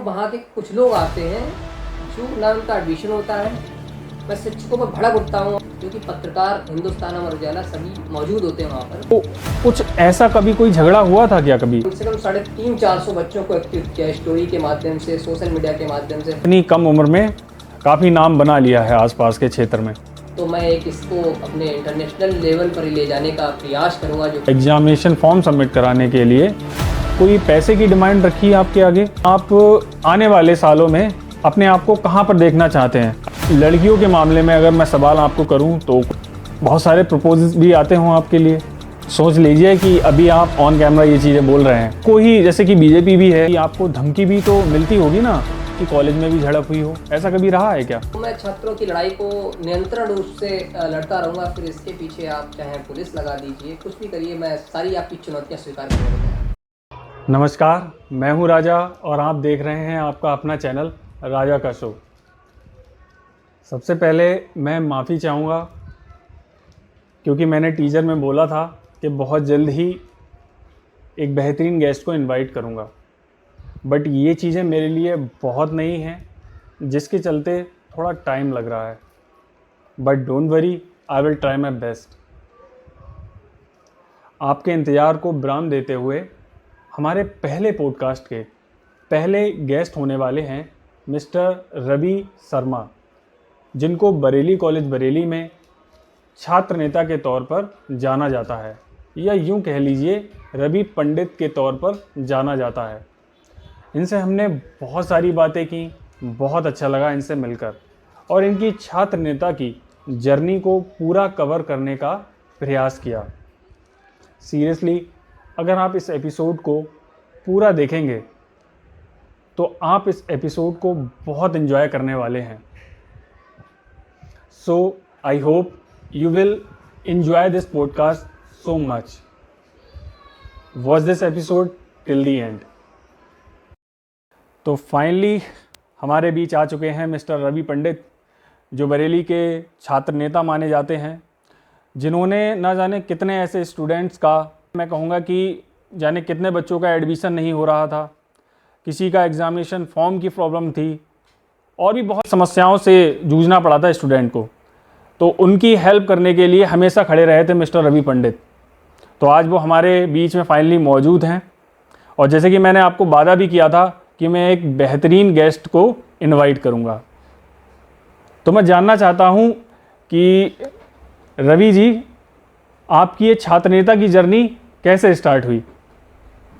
वहाँ के कुछ लोग आते हैं जो ना उनका एडमिशन होता है। मैं शिक्षकों पर भड़क उठता हूँ क्योंकि पत्रकार, हिंदुस्तान अमर उजाला सभी मौजूद होते हैं वहाँ पर। तो कुछ ऐसा कभी कोई झगड़ा हुआ था क्या कभी? कम से कम 350-400 बच्चों को एक्टिव किया स्टोरी के माध्यम से, सोशल मीडिया के माध्यम से। इतनी कम उम्र में काफ़ी नाम बना लिया है आसपास के क्षेत्र में। तो मैं इसको अपने इंटरनेशनल लेवल पर ले जाने का प्रयास करूँगा। जो एग्जामिनेशन फॉर्म सबमिट कराने के लिए कोई पैसे की डिमांड रखी है आपके आगे? आप आने वाले सालों में अपने आप को कहाँ पर देखना चाहते हैं? लड़कियों के मामले में अगर मैं सवाल आपको करूँ तो बहुत सारे प्रपोजल्स भी आते हों आपके लिए। सोच लीजिए कि अभी आप ऑन कैमरा ये चीज़ें बोल रहे हैं, कोई जैसे कि बीजेपी भी है, कि आपको धमकी भी तो मिलती होगी ना कि कॉलेज में भी झड़प हुई हो, ऐसा कभी रहा है क्या? मैं छात्रों की लड़ाई को नियंत्रण रूप से लड़ता रहूँगा। फिर इसके पीछे आप चाहे पुलिस लगा दीजिए, कुछ भी करिए, मैं सारी आपकी चुनौतियाँ स्वीकार करूँगा। नमस्कार, मैं हूँ राजा और आप देख रहे हैं आपका अपना चैनल राजा का शो। सबसे पहले मैं माफ़ी चाहूँगा क्योंकि मैंने टीजर में बोला था कि बहुत जल्द ही एक बेहतरीन गेस्ट को इनवाइट करूँगा, बट ये चीज़ें मेरे लिए बहुत नई हैं जिसके चलते थोड़ा टाइम लग रहा है। But don't worry, I will try my best. आपके इंतज़ार को विराम देते हुए हमारे पहले पॉडकास्ट के पहले गेस्ट होने वाले हैं मिस्टर रवि शर्मा, जिनको बरेली कॉलेज बरेली में छात्र नेता के तौर पर जाना जाता है, या यूं कह लीजिए रवि पंडित के तौर पर जाना जाता है। इनसे हमने बहुत सारी बातें की, बहुत अच्छा लगा इनसे मिलकर और इनकी छात्र नेता की जर्नी को पूरा कवर करने का प्रयास किया। सीरियसली, अगर आप इस एपिसोड को पूरा देखेंगे तो आप इस एपिसोड को बहुत एंजॉय करने वाले हैं। So I hope you will enjoy this podcast so much. Watch this episode till the end. तो फाइनली हमारे बीच आ चुके हैं मिस्टर रवि पंडित, जो बरेली के छात्र नेता माने जाते हैं, जिन्होंने ना जाने कितने ऐसे स्टूडेंट्स का, मैं कहूँगा कि जाने कितने बच्चों का एडमिशन नहीं हो रहा था, किसी का एग्ज़ामिनेशन फॉर्म की प्रॉब्लम थी और भी बहुत समस्याओं से जूझना पड़ा था स्टूडेंट को। तो उनकी हेल्प करने के लिए हमेशा खड़े रहे थे मिस्टर रवि पंडित। तो आज वो हमारे बीच में फाइनली मौजूद हैं और जैसे कि मैंने आपको वादा भी किया था कि मैं एक बेहतरीन गेस्ट को इनवाइट करूंगा, तो मैं जानना चाहता हूं कि रवि जी, आपकी ये छात्र नेता की जर्नी कैसे स्टार्ट हुई?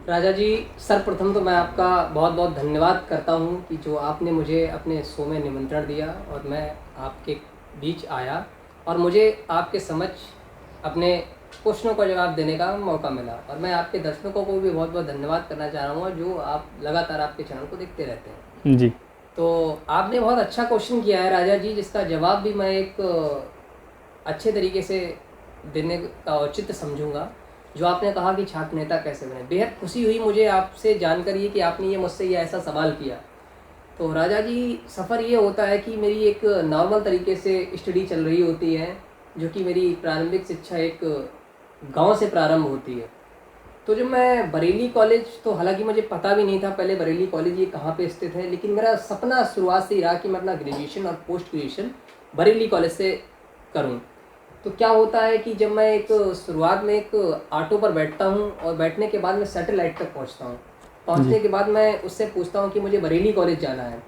राजा जी, सर्वप्रथम तो मैं आपका बहुत बहुत धन्यवाद करता हूं कि जो आपने मुझे अपने शो में निमंत्रण दिया और मैं आपके बीच आया और मुझे आपके समक्ष अपने क्वेश्चनों का जवाब देने का मौका मिला। और मैं आपके दर्शकों को भी बहुत बहुत धन्यवाद करना चाह रहा हूँ जो आप लगातार आपके चैनल को देखते रहते हैं जी। तो आपने बहुत अच्छा क्वेश्चन किया है राजा जी, जिसका जवाब भी मैं एक अच्छे तरीके से देने का औचित्य समझूंगा। जो आपने कहा कि छात्र नेता कैसे बने, बेहद खुशी हुई मुझे आपसे जानकर ये कि आपने ये मुझसे ये ऐसा सवाल किया। तो राजा जी, सफ़र ये होता है कि मेरी एक नॉर्मल तरीके से स्टडी चल रही होती है, जो कि मेरी प्रारंभिक शिक्षा एक गांव से प्रारंभ होती है। तो जब मैं बरेली कॉलेज, तो हालांकि मुझे पता भी नहीं था पहले बरेली कॉलेज ये कहाँ पे स्थित है, लेकिन मेरा सपना शुरुआत से ही रहा कि मैं अपना ग्रेजुएशन और पोस्ट ग्रेजुएशन बरेली कॉलेज से करूँ। तो क्या होता है कि जब मैं एक शुरुआत में एक ऑटो पर बैठता हूँ और बैठने के बाद मैं सैटेलाइट तक पहुँचता हूँ। पहुंचने के बाद मैं उससे पूछता हूं कि मुझे बरेली कॉलेज जाना है।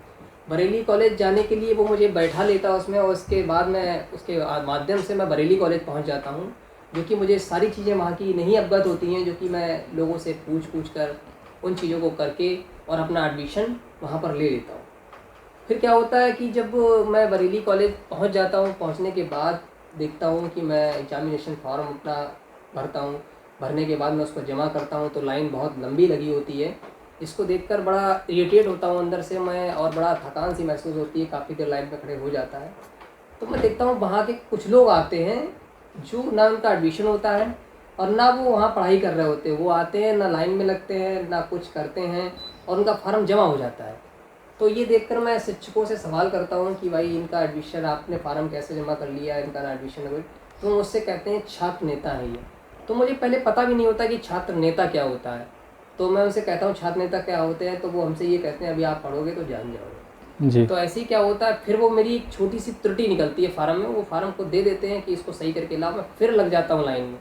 बरेली कॉलेज जाने के लिए वो मुझे बैठा लेता उसमें और उसके बाद मैं उसके माध्यम से मैं बरेली कॉलेज पहुंच जाता हूं, जो कि मुझे सारी चीज़ें वहाँ की नहीं अवगत होती हैं, जो कि मैं लोगों से पूछ कर उन चीज़ों को करके और अपना एडमिशन वहाँ पर ले लेता हूँ। फिर क्या होता है कि जब मैं बरेली कॉलेज पहुँच जाता हूँ, पहुँचने के बाद देखता हूँ कि मैं एग्जामिनेशन फॉर्म अपना भरता हूँ। भरने के बाद मैं उसको जमा करता हूँ तो लाइन बहुत लंबी लगी होती है। इसको देखकर बड़ा इरिटेट होता हूँ अंदर से मैं और बड़ा थकान सी महसूस होती है, काफ़ी देर लाइन में खड़े हो जाता है। तो मैं देखता हूँ वहाँ के कुछ लोग आते हैं जो ना उनका एडमिशन होता है और ना वो वहाँ पढ़ाई कर रहे होते हैं। वो आते हैं, ना लाइन में लगते हैं, ना कुछ करते हैं और उनका फॉर्म जमा हो जाता है। तो ये देखकर मैं शिक्षकों से सवाल करता हूँ कि भाई इनका एडमिशन आपने फार्म कैसे जमा कर लिया, इनका एडमिशन है। तो मुझसे कहते हैं छात्र नेता है ये। तो मुझे पहले पता भी नहीं होता कि छात्र नेता क्या होता है। तो मैं उनसे कहता हूँ छात्र नेता क्या होते हैं, तो वो हमसे ये कहते हैं अभी आप पढ़ोगे तो जान जाओगे। जी। तो ऐसे ही क्या होता है, फिर वो मेरी एक छोटी सी त्रुटि निकलती है फार्म में, वो फार्म को दे देते हैं कि इसको सही करके लाओ, मैं फिर लग जाता हूँ लाइन में,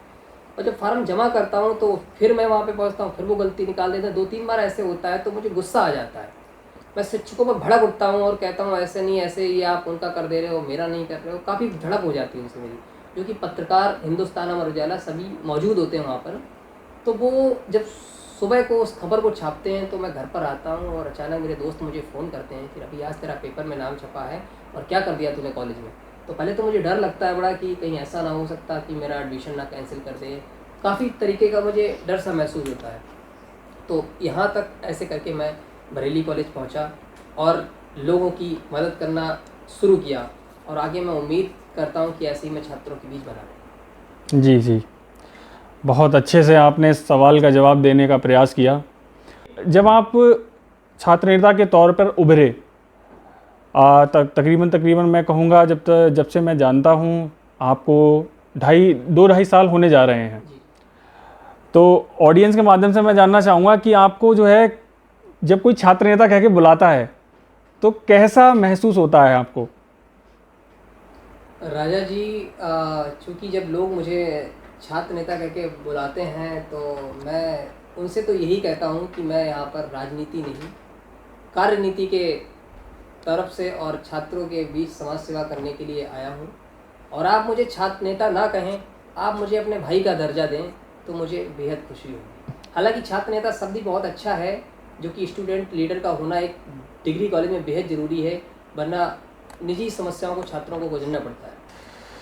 और जब फार्म जमा करता हूँ तो फिर मैं वहाँ पे पहुँचता हूँ, फिर वो गलती निकाल देते हैं। 2-3 बार ऐसे होता है तो मुझे गुस्सा आ जाता है, मैं शिक्षकों पर भड़क उठता हूँ और कहता हूँ ऐसे नहीं, ऐसे ये आप उनका कर दे रहे हो, मेरा नहीं कर रहे हो। काफ़ी झड़प हो जाती है उनसे मेरी, जो कि पत्रकार हिंदुस्तान अमर उजाला सभी मौजूद होते हैं वहाँ पर। तो वो जब सुबह को उस खबर को छापते हैं तो मैं घर पर आता हूँ और अचानक मेरे दोस्त मुझे फ़ोन करते हैं कि अभी आज तेरा पेपर में नाम छपा है और क्या कर दिया तूने कॉलेज में। तो पहले तो मुझे डर लगता है बड़ा कि कहीं ऐसा ना हो सकता कि मेरा एडमिशन ना कैंसिल कर दे, काफ़ी तरीके का मुझे डर सा महसूस होता है। तो यहाँ तक ऐसे करके मैं बरेली कॉलेज पहुँचा और लोगों की मदद करना शुरू किया, और आगे मैं उम्मीद करता हूँ कि ऐसे ही मैं छात्रों के बीच बना रहूँ। जी जी, बहुत अच्छे से आपने इस सवाल का जवाब देने का प्रयास किया। जब आप छात्र नेता के तौर पर उभरे, तकरीबन मैं कहूँगा जब से मैं जानता हूँ आपको 2-2.5 साल होने जा रहे हैं। जी। तो ऑडियंस के माध्यम से मैं जानना चाहूँगा कि आपको जो है जब कोई छात्र नेता कह के बुलाता है तो कैसा महसूस होता है आपको? राजा जी, चूँकि जब लोग मुझे छात्र नेता कह के बुलाते हैं तो मैं उनसे तो यही कहता हूँ कि मैं यहाँ पर राजनीति नहीं, कार्यनीति के तरफ से और छात्रों के बीच समाज सेवा करने के लिए आया हूँ। और आप मुझे छात्र नेता ना कहें, आप मुझे अपने भाई का दर्जा दें तो मुझे बेहद खुशी होगी। हालांकि छात्र नेता शब्द ही बहुत अच्छा है, जो कि स्टूडेंट लीडर का होना एक डिग्री कॉलेज में बेहद ज़रूरी है, वरना निजी समस्याओं को छात्रों को गुजरना पड़ता है।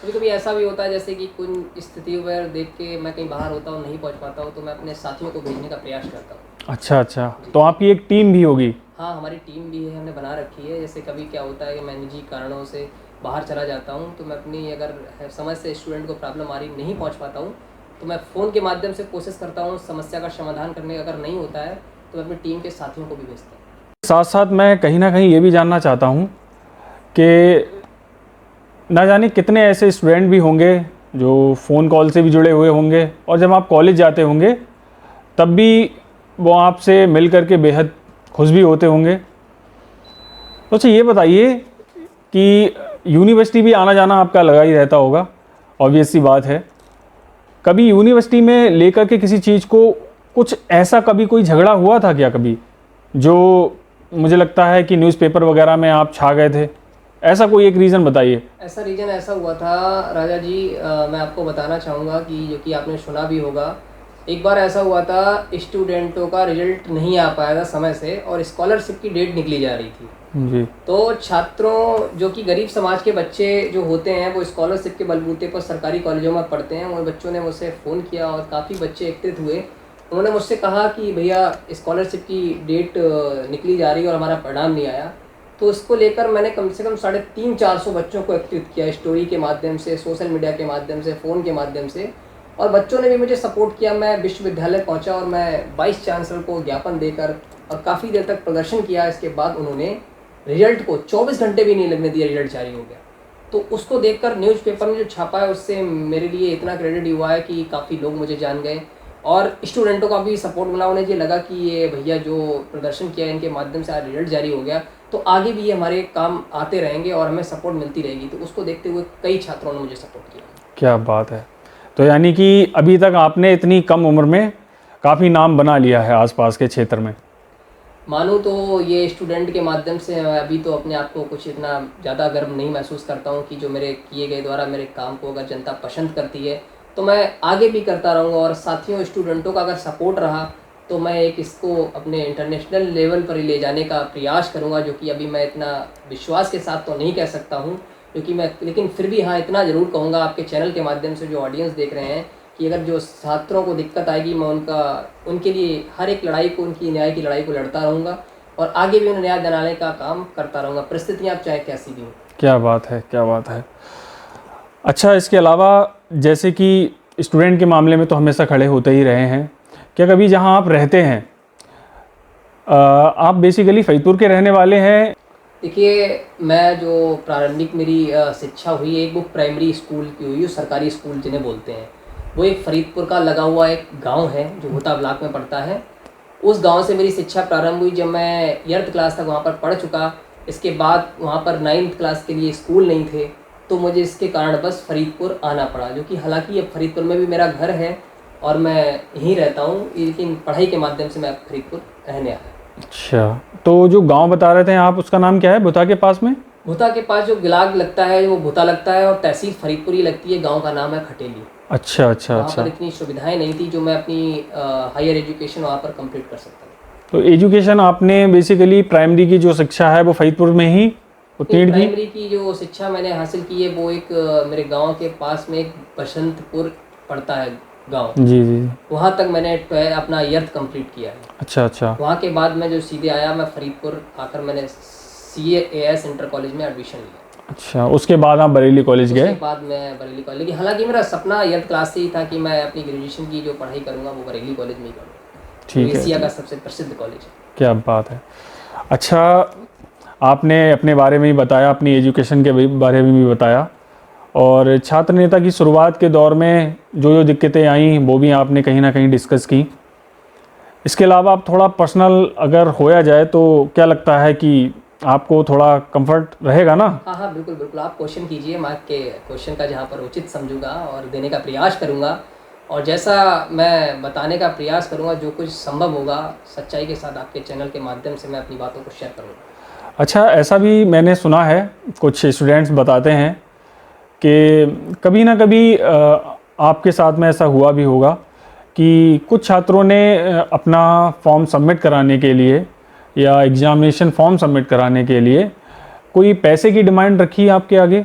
कभी कभी ऐसा भी होता है जैसे कि कुछ स्थितियों पर देख के मैं कहीं बाहर होता हूँ, नहीं पहुँच पाता हूँ, तो मैं अपने साथियों को भेजने का प्रयास करता हूँ। अच्छा अच्छा, तो आपकी एक टीम भी होगी? हाँ, हमारी टीम भी है, हमने बना रखी है। जैसे कभी क्या होता है कि मैं निजी कारणों से बाहर चला जाता हूँ, तो मैं अपनी अगर समझ से स्टूडेंट को प्रॉब्लम आ रही, नहीं पहुँच पाता हूँ, तो मैं फ़ोन के माध्यम से कोशिश करता हूँ समस्या का समाधान करने का। अगर नहीं होता है तो मैं अपनी टीम के साथियों को भी भेजता हूँ। साथ साथ मैं कहीं ना कहीं ये भी जानना चाहता हूँ कि ना जाने कितने ऐसे स्टूडेंट भी होंगे जो फ़ोन कॉल से भी जुड़े हुए होंगे, और जब आप कॉलेज जाते होंगे तब भी वो आपसे मिल कर के बेहद खुश भी होते होंगे। तो अच्छा ये बताइए कि यूनिवर्सिटी भी आना जाना आपका लगा ही रहता होगा, ऑब्वियस सी बात है। कभी यूनिवर्सिटी में लेकर के किसी चीज़ को कुछ ऐसा कभी कोई झगड़ा हुआ था क्या कभी, जो मुझे लगता है कि न्यूज़पेपर वगैरह में आप छा गए थे? ऐसा कोई एक रीज़न बताइए। ऐसा रीज़न ऐसा हुआ था राजा जी, मैं आपको बताना चाहूँगा कि जो कि आपने सुना भी होगा। एक बार ऐसा हुआ था, स्टूडेंटों का रिजल्ट नहीं आ पाया था समय से और स्कॉलरशिप की डेट निकली जा रही थी। जी। तो छात्रों, जो कि गरीब समाज के बच्चे जो होते हैं, वो स्कॉलरशिप के बलबूते पर सरकारी कॉलेजों में पढ़ते हैं, उन बच्चों ने मुझसे फ़ोन किया और काफ़ी बच्चे एकत्रित हुए। उन्होंने मुझसे कहा कि भैया स्कॉलरशिप की डेट निकली जा रही है और हमारा परिणाम नहीं आया। तो उसको लेकर मैंने कम से कम 350-400 बच्चों को एकत्रित किया, स्टोरी के माध्यम से, सोशल मीडिया के माध्यम से, फ़ोन के माध्यम से, और बच्चों ने भी मुझे सपोर्ट किया। मैं विश्वविद्यालय पहुंचा और मैं वाइस चांसलर को ज्ञापन देकर और काफ़ी देर तक प्रदर्शन किया। इसके बाद उन्होंने रिजल्ट को 24 घंटे भी नहीं लगने दिया, रिजल्ट जारी हो गया। तो उसको देखकर न्यूज़पेपर में जो छापा है उससे मेरे लिए इतना क्रेडिट हुआ है कि काफ़ी लोग मुझे जान गए और स्टूडेंटों का भी सपोर्ट मिला। उन्हें ये लगा कि ये भैया जो प्रदर्शन किया इनके माध्यम से आज रिजल्ट जारी हो गया, तो आगे भी ये हमारे काम आते रहेंगे और हमें सपोर्ट मिलती रहेगी। तो उसको देखते हुए कई छात्रों ने मुझे सपोर्ट किया। क्या बात है। तो यानी कि अभी तक आपने इतनी कम उम्र में काफ़ी नाम बना लिया है आसपास के क्षेत्र में। मानूँ तो ये स्टूडेंट के माध्यम से मैं अभी तो अपने आप को कुछ इतना ज़्यादा गर्व नहीं महसूस करता हूँ कि जो मेरे किए गए द्वारा मेरे काम को अगर जनता पसंद करती है तो मैं आगे भी करता रहूँगा। और साथियों, स्टूडेंटों का अगर सपोर्ट रहा तो मैं एक इसको अपने इंटरनेशनल लेवल पर ले जाने का प्रयास करूँगा, जो कि अभी मैं इतना विश्वास के साथ तो नहीं कह सकता हूँ, क्योंकि मैं, लेकिन फिर भी हाँ इतना ज़रूर कहूँगा आपके चैनल के माध्यम से जो ऑडियंस देख रहे हैं कि अगर जो छात्रों को दिक्कत आएगी, मैं उनके लिए हर एक लड़ाई को, उनकी न्याय की लड़ाई को लड़ता रहूँगा और आगे भी उन्हें न्याय दिलाने का काम करता रहूँगा, परिस्थितियाँ आप चाहे कैसी भी हों। क्या बात है, क्या बात है। अच्छा, इसके अलावा जैसे कि स्टूडेंट के मामले में तो हमेशा खड़े होते ही रहे हैं, क्या कभी जहां आप रहते हैं, आप बेसिकली फरीदपुर के रहने वाले हैं? देखिए, मैं जो प्रारंभिक मेरी शिक्षा हुई है, एक वो प्राइमरी स्कूल की हुई है, सरकारी स्कूल जिन्हें बोलते हैं, वो एक फरीदपुर का लगा हुआ एक गांव है जो होता ब्लॉक में पड़ता है। उस गांव से मेरी शिक्षा प्रारंभ हुई। जब मैं 8th क्लास तक वहाँ पर पढ़ चुका, इसके बाद वहाँ पर 9th क्लास के लिए स्कूल नहीं थे, तो मुझे इसके कारण बस फरीदपुर आना पड़ा, जो कि हालांकि अब फरीदपुर में भी मेरा घर है और मैं यहीं रहता हूँ, लेकिन पढ़ाई के माध्यम से मैं अब फरीदपुर रहने आया। अच्छा, तो जो गांव बता रहे थे आप, उसका नाम क्या है, भुता के पास में? भुता के पास जो गिलाग लगता है वो भुता लगता है, और तहसील फरीदपुर ही लगती है। गांव का नाम है खटेली। अच्छा अच्छा वहाँ अच्छा। पर इतनी सुविधाएं नहीं थी जो मैं अपनी हायर एजुकेशन वहाँ पर कंप्लीट कर सकता था। तो एजुकेशन आपने बेसिकली प्राइमरी की जो शिक्षा है वो फरीदपुर में ही उत्तीर्ण की? प्राइमरी की जो शिक्षा मैंने हासिल की है वो एक मेरे गांव के पास में एक बसंतपुर पड़ता है गांव, जी जी जी। वहाँ तक मैंने अपना 8th कंप्लीट किया है। अच्छा अच्छा। वहाँ के बाद मैं जो सीधे आया, मैं फरीदपुर आकर मैंने CAS इंटर कॉलेज में एडमिशन लिया। अच्छा, उसके बाद आप बरेली कॉलेज गए? उसके बाद मैं बरेली कॉलेज, लेकिन हालांकि मेरा सपना 8th क्लास से ही था कि मैं अपनी ग्रेजुएशन की जो पढ़ाई करूँगा वो बरेली कॉलेज में ही करूँगा। ठीक है, एशिया का सबसे प्रसिद्ध कॉलेज है। क्या बात है। अच्छा, आपने अपने बारे में ही बताया, अपनी एजुकेशन के बारे में भी बताया, और छात्र नेता की शुरुआत के दौर में जो जो दिक्कतें आई वो भी आपने कहीं ना कहीं डिस्कस की। इसके अलावा आप थोड़ा पर्सनल अगर होया जाए तो क्या लगता है कि आपको थोड़ा कंफर्ट रहेगा ना? हाँ हाँ, बिल्कुल बिल्कुल, आप क्वेश्चन कीजिए, मैं आपके क्वेश्चन का जहाँ पर उचित समझूंगा और देने का प्रयास करूँगा, और जैसा मैं बताने का प्रयास करूँगा, जो कुछ संभव होगा सच्चाई के साथ आपके चैनल के माध्यम से मैं अपनी बातों को शेयर करूँगा। अच्छा, ऐसा भी मैंने सुना है, कुछ स्टूडेंट्स बताते हैं कि कभी ना कभी आपके साथ में ऐसा हुआ भी होगा कि कुछ छात्रों ने अपना फॉर्म सबमिट कराने के लिए या एग्ज़ामिनेशन फॉर्म सबमिट कराने के लिए कोई पैसे की डिमांड रखी आपके आगे?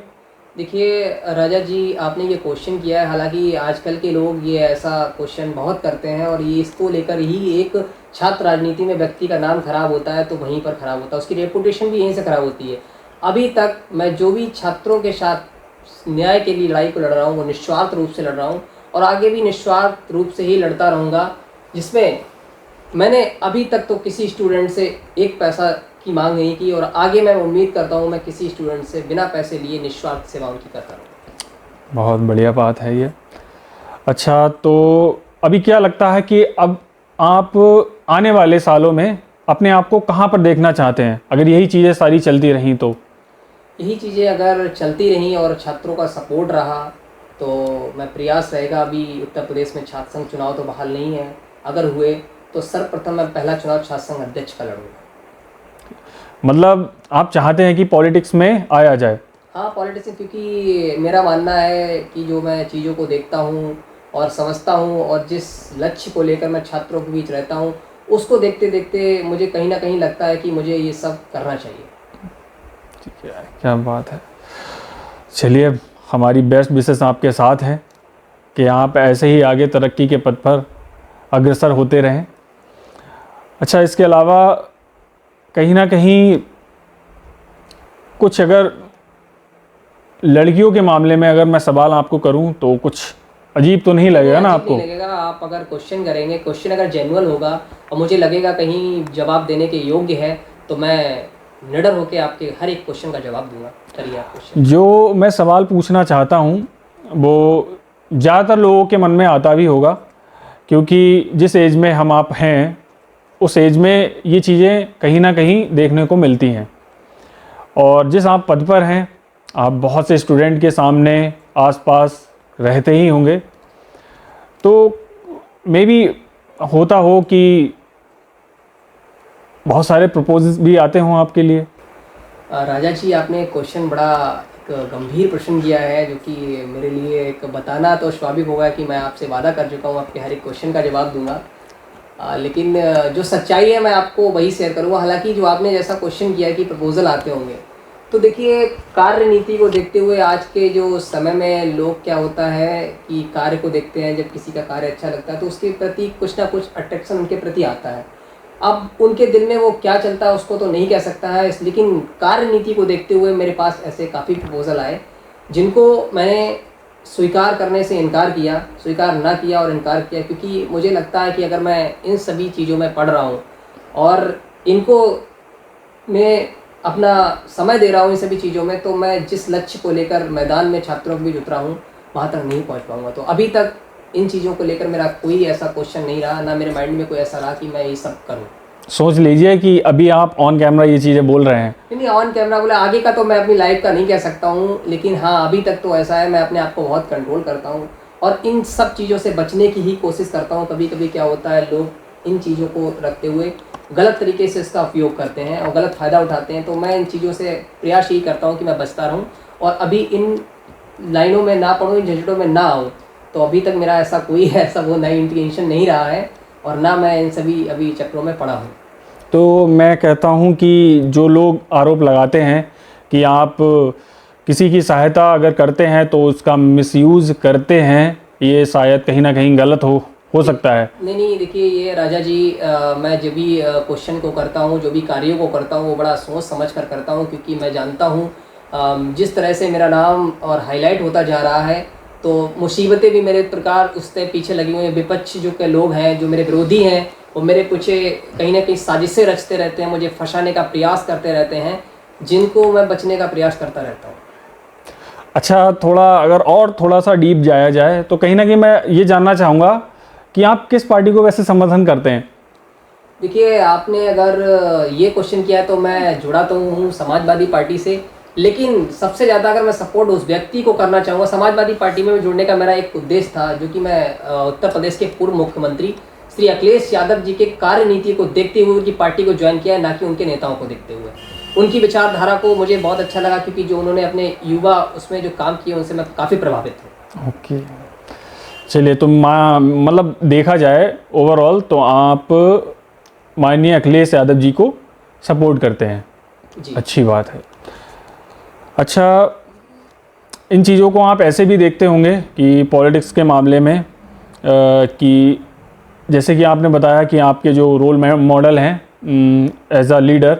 देखिए राजा जी, आपने ये क्वेश्चन किया है, हालांकि आजकल के लोग ये ऐसा क्वेश्चन बहुत करते हैं, और ये इसको लेकर ही एक छात्र राजनीति में व्यक्ति का नाम खराब होता है तो वहीं पर खराब होता है, उसकी रेपुटेशन भी यहीं से खराब होती है। अभी तक मैं जो भी छात्रों के साथ न्याय के लिए लड़ाई को लड़ रहा हूँ वो निस्वार्थ रूप से लड़ रहा हूँ, और आगे भी निस्वार्थ रूप से ही लड़ता रहूँगा, जिसमें मैंने अभी तक तो किसी स्टूडेंट से एक पैसा की मांग नहीं की, और आगे मैं उम्मीद करता हूँ मैं किसी स्टूडेंट से बिना पैसे लिए निस्वार्थ सेवा उनकी करता रहूँगा। बहुत बढ़िया बात है ये। अच्छा, तो अभी क्या लगता है कि अब आप आने वाले सालों में अपने आप को कहाँ पर देखना चाहते हैं, अगर यही चीज़ें सारी चलती रहीं तो? यही चीज़ें अगर चलती रहीं और छात्रों का सपोर्ट रहा तो मैं प्रयास रहेगा, अभी उत्तर प्रदेश में छात्र संघ चुनाव तो बहाल नहीं है, अगर हुए तो सर्वप्रथम मैं पहला चुनाव छात्र संघ अध्यक्ष का लड़ूंगा। मतलब आप चाहते हैं कि पॉलिटिक्स में आया जाए? हाँ, पॉलिटिक्स, क्योंकि मेरा मानना है कि जो मैं चीज़ों को देखता हूँ और समझता हूँ, और जिस लक्ष्य को लेकर मैं छात्रों के बीच रहता हूँ, उसको देखते देखते मुझे कहीं ना कहीं लगता है कि मुझे ये सब करना चाहिए। ठीक है, क्या बात है। चलिए, हमारी बेस्ट विशेस आपके साथ हैं कि आप ऐसे ही आगे तरक्की के पथ पर अग्रसर होते रहें। अच्छा, इसके अलावा कहीं ना कहीं कुछ अगर लड़कियों के मामले में अगर मैं सवाल आपको करूं तो कुछ अजीब तो नहीं लगेगा ना आपको? नहीं लगेगा, आप अगर क्वेश्चन करेंगे, क्वेश्चन अगर जेन्युइन होगा और मुझे लगेगा कहीं जवाब देने के योग्य है, तो मैं निडर होकर आपके हर एक क्वेश्चन का जवाब दूंगा। करिए आप क्वेश्चन। जो मैं सवाल पूछना चाहता हूँ वो ज़्यादातर लोगों के मन में आता भी होगा, क्योंकि जिस एज में हम आप हैं उस एज में ये चीज़ें कहीं ना कहीं देखने को मिलती हैं, और जिस आप पद पर हैं आप बहुत से स्टूडेंट के सामने आसपास रहते ही होंगे, तो मे बी होता हो कि बहुत सारे प्रपोजल्स भी आते हों आपके लिए। राजा जी, आपने क्वेश्चन बड़ा एक गंभीर प्रश्न किया है, जो कि मेरे लिए एक बताना तो स्वाभाविक होगा कि मैं आपसे वादा कर चुका हूँ आपके हर एक क्वेश्चन का जवाब दूंगा, लेकिन जो सच्चाई है मैं आपको वही शेयर करूँगा। हालांकि जो आपने जैसा क्वेश्चन किया है कि प्रपोजल आते होंगे, तो देखिए कार्य नीति को देखते हुए आज के जो समय में लोग क्या होता है कि कार्य को देखते हैं, जब किसी का कार्य अच्छा लगता है तो उसके प्रति कुछ ना कुछ अट्रैक्शन उनके प्रति आता है। अब उनके दिल में वो क्या चलता है उसको तो नहीं कह सकता है, लेकिन कार्य नीति को देखते हुए मेरे पास ऐसे काफ़ी प्रपोजल आए जिनको मैंने स्वीकार करने से इनकार किया, स्वीकार ना किया और इनकार किया, क्योंकि मुझे लगता है कि अगर मैं इन सभी चीज़ों में पढ़ रहा हूँ और इनको मैं अपना समय दे रहा हूँ इन सभी चीज़ों में, तो मैं जिस लक्ष्य को लेकर मैदान में छात्रों के बीच उतरा हूँ वहाँ तक नहीं पहुँच पाऊँगा। तो अभी तक इन चीज़ों को लेकर मेरा कोई ऐसा क्वेश्चन नहीं रहा, ना मेरे माइंड में कोई ऐसा रहा कि मैं ये सब करूँ। सोच लीजिए कि अभी आप ऑन कैमरा ये चीज़ें बोल रहे हैं। नहीं, ऑन कैमरा बोले, आगे का तो मैं अपनी लाइफ का नहीं कह सकता हूँ, लेकिन हाँ अभी तक तो ऐसा है, मैं अपने आप को बहुत कंट्रोल करता हूँ और इन सब चीज़ों से बचने की ही कोशिश करता हूँ। कभी कभी क्या होता है, लोग इन चीज़ों को रखते हुए गलत तरीके से इसका उपयोग करते हैं और गलत फ़ायदा उठाते हैं, तो मैं इन चीज़ों से प्रयास यही करता हूँ कि मैं बचता रहूँ और अभी इन लाइनों में ना पढ़ूँ, इन झंझटों में ना आऊँ। तो अभी तक मेरा ऐसा कोई ऐसा वो नई इंटेंशन नहीं रहा है और ना मैं इन सभी अभी चक्रों में पड़ा हूँ। तो मैं कहता हूँ कि जो लोग आरोप लगाते हैं कि आप किसी की सहायता अगर करते हैं तो उसका मिसयूज़ करते हैं, ये शायद कहीं ना कहीं गलत हो सकता है। नहीं, देखिए ये राजा जी, मैं जब भी क्वेश्चन को करता हूँ, जो भी कार्यों को करता हूँ, वो बड़ा सोच समझ कर करता हूँ, क्योंकि मैं जानता हूँ जिस तरह से मेरा नाम और हाईलाइट होता जा रहा है, तो मुसीबतें भी मेरे प्रकार उससे पीछे लगी हुई हैं। विपक्ष जो के लोग हैं, जो मेरे विरोधी हैं, वो मेरे पीछे कहीं ना कहीं साजिशें रचते रहते हैं, मुझे फंसाने का प्रयास करते रहते हैं, जिनको मैं बचने का प्रयास करता रहता हूँ। अच्छा, थोड़ा सा डीप जाया जाए तो कहीं ना कहीं मैं ये जानना चाहूँगा कि आप किस पार्टी को वैसे समर्थन करते हैं? देखिए, आपने अगर ये क्वेश्चन किया है तो मैं जुड़ा तो हूँ समाजवादी पार्टी से, लेकिन सबसे ज़्यादा अगर मैं सपोर्ट उस व्यक्ति को करना चाहूँगा, समाजवादी पार्टी में जुड़ने का मेरा एक उद्देश्य था, जो कि मैं उत्तर प्रदेश के पूर्व मुख्यमंत्री श्री अखिलेश यादव जी के कार्यनीति को देखते हुए उनकी पार्टी को ज्वाइन किया है, ना कि उनके नेताओं को देखते हुए। उनकी विचारधारा को मुझे बहुत अच्छा लगा, क्योंकि जो उन्होंने अपने युवा उसमें जो काम किए, उनसे मैं काफ़ी प्रभावित हूँ। ओके, चलिए, तो मतलब देखा जाए ओवरऑल तो आप माननीय अखिलेश यादव जी को सपोर्ट करते हैं जी। अच्छी बात है। अच्छा, इन चीज़ों को आप ऐसे भी देखते होंगे कि पॉलिटिक्स के मामले में कि जैसे कि आपने बताया कि आपके जो रोल मॉडल हैं एज अ लीडर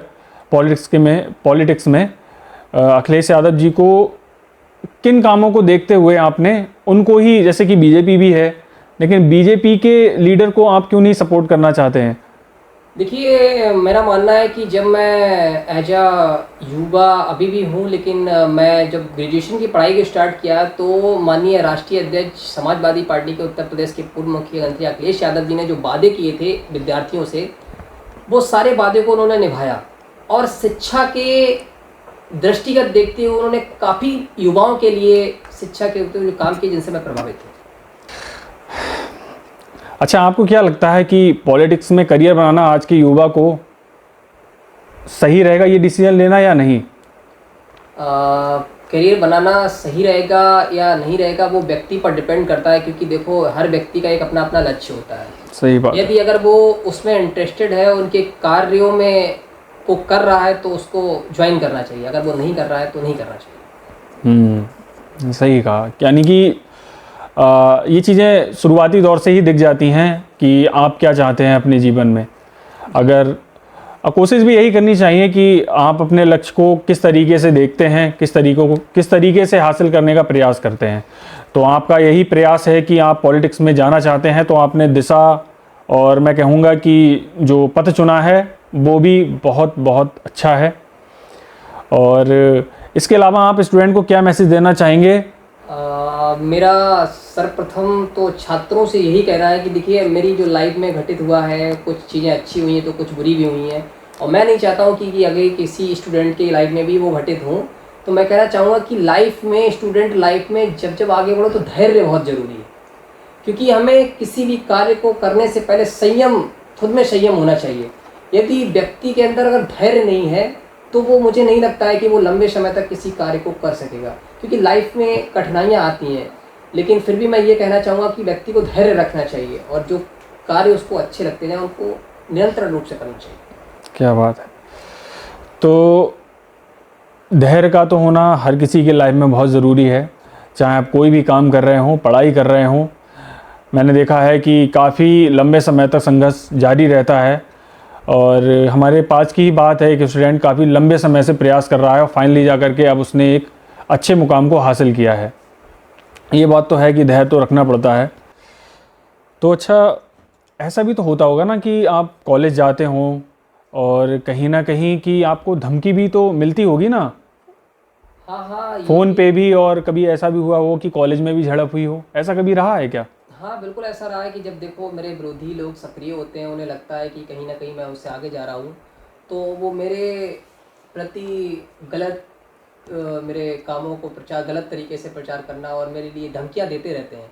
पॉलिटिक्स में अखिलेश यादव जी को किन कामों को देखते हुए आपने उनको ही, जैसे कि बीजेपी भी है, लेकिन बीजेपी के लीडर को आप क्यों नहीं सपोर्ट करना चाहते हैं? देखिए, मेरा मानना है कि जब मैं एज अ युवा अभी भी हूँ, लेकिन मैं जब ग्रेजुएशन की पढ़ाई को स्टार्ट किया, तो माननीय राष्ट्रीय अध्यक्ष समाजवादी पार्टी के उत्तर प्रदेश के पूर्व मुख्यमंत्री अखिलेश यादव जी ने जो वादे किए थे विद्यार्थियों से, वो सारे वादे को उन्होंने निभाया और शिक्षा के दृष्टिगत देखते हुए उन्होंने काफ़ी युवाओं के लिए शिक्षा के ऊपर जो काम किए, जिनसे मैं प्रभावित हूँ। अच्छा, आपको क्या लगता है कि पॉलिटिक्स में करियर बनाना आज के युवा को सही रहेगा, ये डिसीजन लेना, या नहीं? करियर बनाना सही रहेगा या नहीं रहेगा, वो व्यक्ति पर डिपेंड करता है, क्योंकि देखो हर व्यक्ति का एक अपना अपना लक्ष्य होता है। सही बात। यदि अगर वो उसमें इंटरेस्टेड है, उनके कार्यों में को कर रहा है, तो उसको ज्वाइन करना चाहिए। अगर वो नहीं कर रहा है तो नहीं करना चाहिए। सही कहा। यानी कि ये चीज़ें शुरुआती दौर से ही दिख जाती हैं कि आप क्या चाहते हैं अपने जीवन में। अगर कोशिश भी यही करनी चाहिए कि आप अपने लक्ष्य को किस तरीके से देखते हैं, किस तरीके से हासिल करने का प्रयास करते हैं। तो आपका यही प्रयास है कि आप पॉलिटिक्स में जाना चाहते हैं, तो आपने दिशा और मैं कहूँगा कि जो पथ चुना है वो भी बहुत बहुत अच्छा है। और इसके अलावा आप स्टूडेंट को क्या मैसेज देना चाहेंगे? मेरा सर्वप्रथम तो छात्रों से यही कहना है कि देखिए, मेरी जो लाइफ में घटित हुआ है, कुछ चीज़ें अच्छी हुई हैं तो कुछ बुरी भी हुई हैं, और मैं नहीं चाहता हूँ कि अगर किसी स्टूडेंट की लाइफ में भी वो घटित हों। तो मैं कहना चाहूँगा कि लाइफ में, स्टूडेंट लाइफ में जब आगे बढ़ो तो धैर्य बहुत ज़रूरी है, क्योंकि हमें किसी भी कार्य को करने से पहले संयम, खुद में संयम होना चाहिए। यदि व्यक्ति के अंदर अगर धैर्य नहीं है, तो वो, मुझे नहीं लगता है कि वो लंबे समय तक किसी कार्य को कर सकेगा, क्योंकि लाइफ में कठिनाइयाँ आती हैं। लेकिन फिर भी मैं ये कहना चाहूँगा कि व्यक्ति को धैर्य रखना चाहिए और जो कार्य उसको अच्छे लगते हैं उनको निरंतर रूप से करना चाहिए। क्या बात है। तो धैर्य का तो होना हर किसी की लाइफ में बहुत ज़रूरी है, चाहे आप कोई भी काम कर रहे हों, पढ़ाई कर रहे हों। मैंने देखा है कि काफ़ी लंबे समय तक संघर्ष जारी रहता है, और हमारे पास की ही बात है कि स्टूडेंट काफ़ी लंबे समय से प्रयास कर रहा है और फाइनली जा कर के अब उसने एक अच्छे मुकाम को हासिल किया है। ये बात तो है कि धैर्य तो रखना पड़ता है। तो अच्छा, ऐसा भी तो होता होगा ना कि आप कॉलेज जाते हों और कहीं ना कहीं कि आपको धमकी भी तो मिलती होगी ना? हाँ, फ़ोन पे भी, और कभी ऐसा भी हुआ हो कि कॉलेज में भी झड़प हुई हो, ऐसा कभी रहा है क्या? हाँ, बिल्कुल ऐसा रहा है कि जब देखो मेरे विरोधी लोग सक्रिय होते हैं, उन्हें लगता है कि कहीं न कहीं मैं उससे आगे जा रहा हूँ, तो वो मेरे प्रति गलत मेरे कामों को प्रचार गलत तरीके से प्रचार करना और मेरे लिए धमकियाँ देते रहते हैं।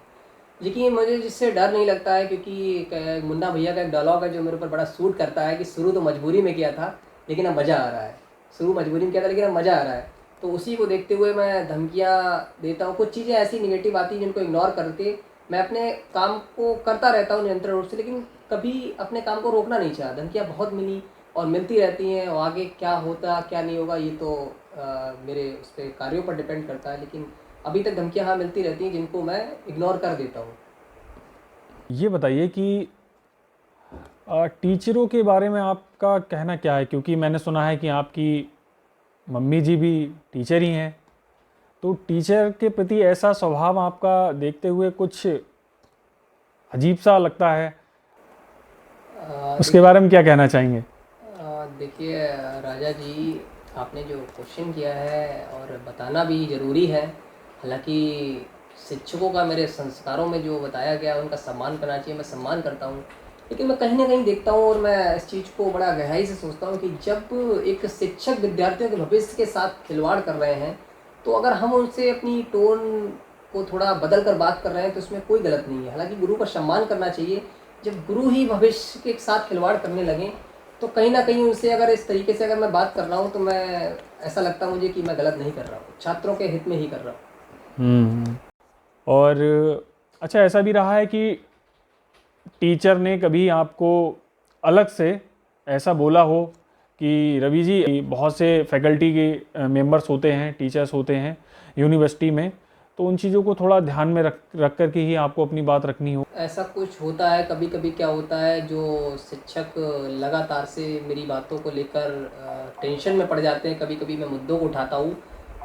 लेकिन मुझे जिससे डर नहीं लगता है, क्योंकि एक मुन्ना भैया का एक डायलॉग है जो मेरे ऊपर बड़ा सूट करता है कि शुरू तो मजबूरी में किया था, लेकिन अब मज़ा आ रहा है। शुरू मजबूरी में किया था, लेकिन अब मज़ा आ रहा है। तो उसी को देखते हुए मैं धमकियाँ देता हूँ। कुछ चीज़ें ऐसी नेगेटिव आती हैं जिनको इग्नोर करके मैं अपने काम को करता रहता हूँ निरंतर रूप से, लेकिन कभी अपने काम को रोकना नहीं चाहा। धमकियाँ बहुत मिली और मिलती रहती हैं, और आगे क्या होता क्या नहीं होगा ये तो मेरे उस पे कार्यों पर डिपेंड करता है, लेकिन अभी तक धमकियाँ हाँ मिलती रहती हैं जिनको मैं इग्नोर कर देता हूँ। ये बताइए कि टीचरों के बारे में आपका कहना क्या है, क्योंकि मैंने सुना है कि आपकी मम्मी जी भी टीचर ही हैं, तो टीचर के प्रति ऐसा स्वभाव आपका देखते हुए कुछ अजीब सा लगता है, उसके बारे में क्या कहना चाहेंगे? देखिए राजा जी, आपने जो क्वेश्चन किया है और बताना भी ज़रूरी है। हालांकि शिक्षकों का मेरे संस्कारों में जो बताया गया उनका सम्मान करना चाहिए, मैं सम्मान करता हूँ। लेकिन मैं कहीं ना कहीं देखता हूँ और मैं इस चीज़ को बड़ा गहराई से सोचता हूँ कि जब एक शिक्षक विद्यार्थियों के भविष्य के साथ खिलवाड़ कर रहे हैं, तो अगर हम उनसे अपनी टोन को थोड़ा बदल कर बात कर रहे हैं तो इसमें कोई गलत नहीं है। हालांकि गुरु का सम्मान करना चाहिए। जब गुरु ही भविष्य के साथ खिलवाड़ करने लगें, तो कहीं ना कहीं उनसे अगर इस तरीके से अगर मैं बात कर रहा हूँ, तो मैं ऐसा लगता है मुझे कि मैं गलत नहीं कर रहा हूँ, छात्रों के हित में ही कर रहा हूँ। और अच्छा, ऐसा भी रहा है कि टीचर ने कभी आपको अलग से ऐसा बोला हो कि रवि जी, बहुत से फैकल्टी के मेंबर्स होते हैं, टीचर्स होते हैं यूनिवर्सिटी में, तो उन चीज़ों को थोड़ा ध्यान में रख कर के ही आपको अपनी बात रखनी हो? ऐसा कुछ होता है कभी कभी। क्या होता है, जो शिक्षक लगातार से मेरी बातों को लेकर टेंशन में पड़ जाते हैं, कभी कभी मैं मुद्दों को उठाता हूँ,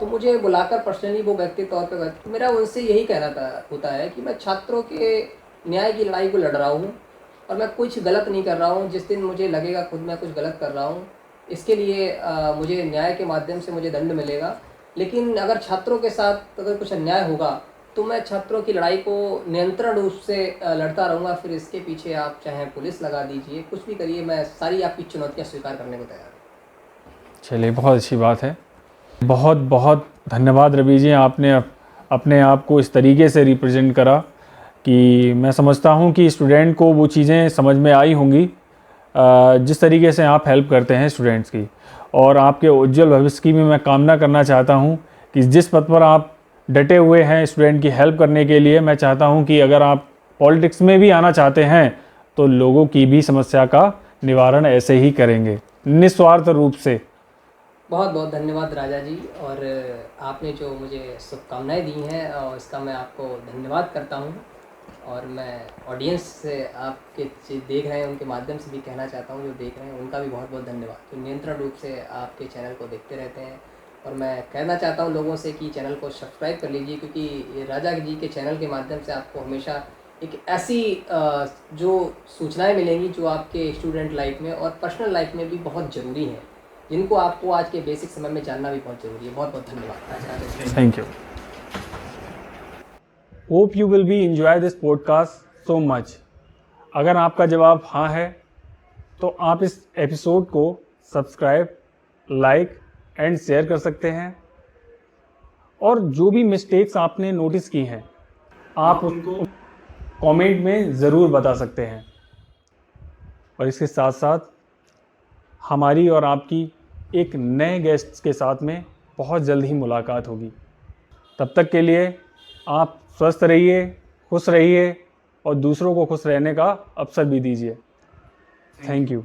तो मुझे बुलाकर पर्सनली वो व्यक्तिगत तौर पर मेरा उनसे यही कहना होता है कि मैं छात्रों के न्याय की लड़ाई को लड़ रहा हूँ और मैं कुछ गलत नहीं कर रहा हूँ। जिस दिन मुझे लगेगा खुद मैं कुछ गलत कर रहा हूँ, इसके लिए मुझे न्याय के माध्यम से मुझे दंड मिलेगा। लेकिन अगर छात्रों के साथ अगर कुछ अन्याय होगा, तो मैं छात्रों की लड़ाई को नियंत्रण रूप से लड़ता रहूँगा। फिर इसके पीछे आप चाहे पुलिस लगा दीजिए, कुछ भी करिए, मैं सारी आपकी चुनौतियाँ स्वीकार करने को तैयार हूँ। चलिए, बहुत अच्छी बात है। बहुत बहुत धन्यवाद रवि जी, आपने अपने आप को इस तरीके से रिप्रेजेंट करा कि मैं समझता हूँ कि स्टूडेंट को वो चीज़ें समझ में आई होंगी जिस तरीके से आप हेल्प करते हैं स्टूडेंट्स की। और आपके उज्जवल भविष्य की भी मैं कामना करना चाहता हूँ कि जिस पद पर आप डटे हुए हैं स्टूडेंट की हेल्प करने के लिए, मैं चाहता हूँ कि अगर आप पॉलिटिक्स में भी आना चाहते हैं तो लोगों की भी समस्या का निवारण ऐसे ही करेंगे, निस्वार्थ रूप से। बहुत बहुत धन्यवाद राजा जी, और आपने जो मुझे शुभकामनाएं दी हैं और इसका मैं आपको धन्यवाद करता हूं। और मैं ऑडियंस से आपके जो देख रहे हैं उनके माध्यम से भी कहना चाहता हूं, जो देख रहे हैं उनका भी बहुत बहुत धन्यवाद, जो नियंत्रण रूप से आपके चैनल को देखते रहते हैं। और मैं कहना चाहता हूं लोगों से कि चैनल को सब्सक्राइब कर लीजिए, क्योंकि ये राजा जी के चैनल के माध्यम से आपको हमेशा एक ऐसी जो सूचनाएँ मिलेंगी जो आपके स्टूडेंट लाइफ में और पर्सनल लाइफ में भी बहुत ज़रूरी हैं, जिनको आपको आज के बेसिक समय में जानना भी बहुत ज़रूरी है। बहुत बहुत धन्यवाद। Thank you. Hope you will be enjoy this podcast so much. अगर आपका जवाब हाँ है तो आप इस एपिसोड को सब्सक्राइब, लाइक एंड शेयर कर सकते हैं। और जो भी मिस्टेक्स आपने नोटिस की हैं आप उनको कमेंट में ज़रूर बता सकते हैं। और इसके साथ साथ हमारी और आपकी एक नए गेस्ट के साथ में बहुत जल्द ही मुलाकात होगी। तब तक के लिए आप स्वस्थ रहिए, खुश रहिए और दूसरों को खुश रहने का अवसर भी दीजिए। Thank you.